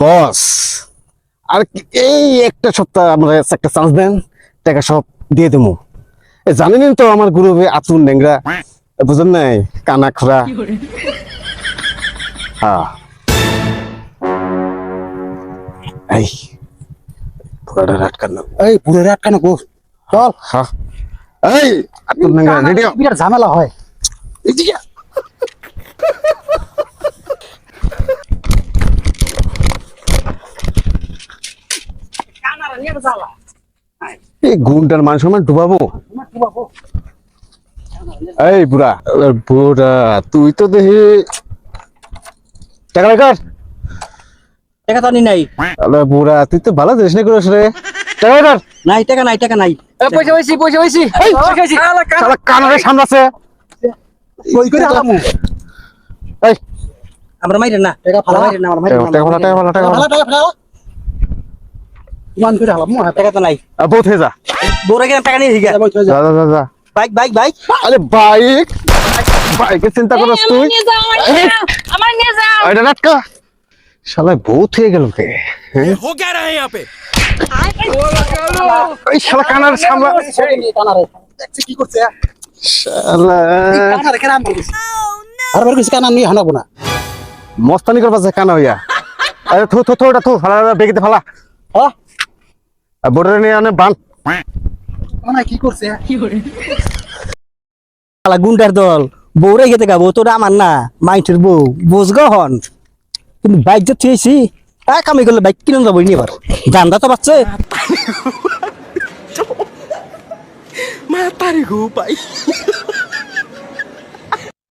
বস, আর এই একটা সপ্তাহ আমরা একটা চান্স দেন, টাকা সব দিয়ে দেবো। জানেনই তো আমার গ্রুপে আতুন নেংরা, বুঝেন নাই, কানা খোরা। হ্যাঁ, এই পুরাটা আটকানো, এই পুরো রাত কেন গো? চল। হ্যাঁ, এই আতুন নেংরা রেডি। বিরাট ঝামেলা হয়। এই গুণটার মান সম্মান ডুবাবো। এই বুড়া, বুড়া তুই তো দেখি টাকা বেকার। টাকা তো আনি নাই। আরে বুড়া, তুই তো ভালো জিনিস না করিস রে। টাকা বেকার নাই টাকা নাই, টাকা নাই। পয়সা পাইছি, পয়সা পাইছি। শালা কানারে সামলাছে। কই করে আলামু? এই আমরা মাইরেন না, টাকা ফালা মাইরেন না, আমরা মাইরেন না। টাকা ফালা, টাকা ফালা, টাকা ফালা। টাকা ফালা। মান করে আলামু, টাকা তো নাই। বহুত হয়ে যা। বড় কেন টাকা নিয়ে গিয়া? যা যা যা যা। Bike bike bike. আরে বাইক, বাইকের চিন্তা করছ তুই? আমার নিয়ে যাও। এটা নাটকা। শালা বহুত হয়ে গেল কে? हो क्या रहा है यहाँ पे? এই শালা কানার সামলা। কানারে দেখছি কি করছে? শালা কানারে কেন আনতে গেছে? আর বার কিছু কানা নিয়ে হানাবো না। মস্তানি করবা যে কানা হইয়া। আরে থু থু থু, এটা থু, ফালা বেগিতে ফালা। হ্যাঁ? বর্ডারে নিয়ে আনে বান। কানা কি করছে? শালা গুন্ডার দল বউরে গেতে গাবো, তোরা আমার না মাইটের বউ বুঝ হন। কিন্তু বাইক যে চেয়েছি কামাই করলে বাইক কিনে যাবো নি এবার, গান্দা তো পাচ্ছে। Mata nih gue, Pak.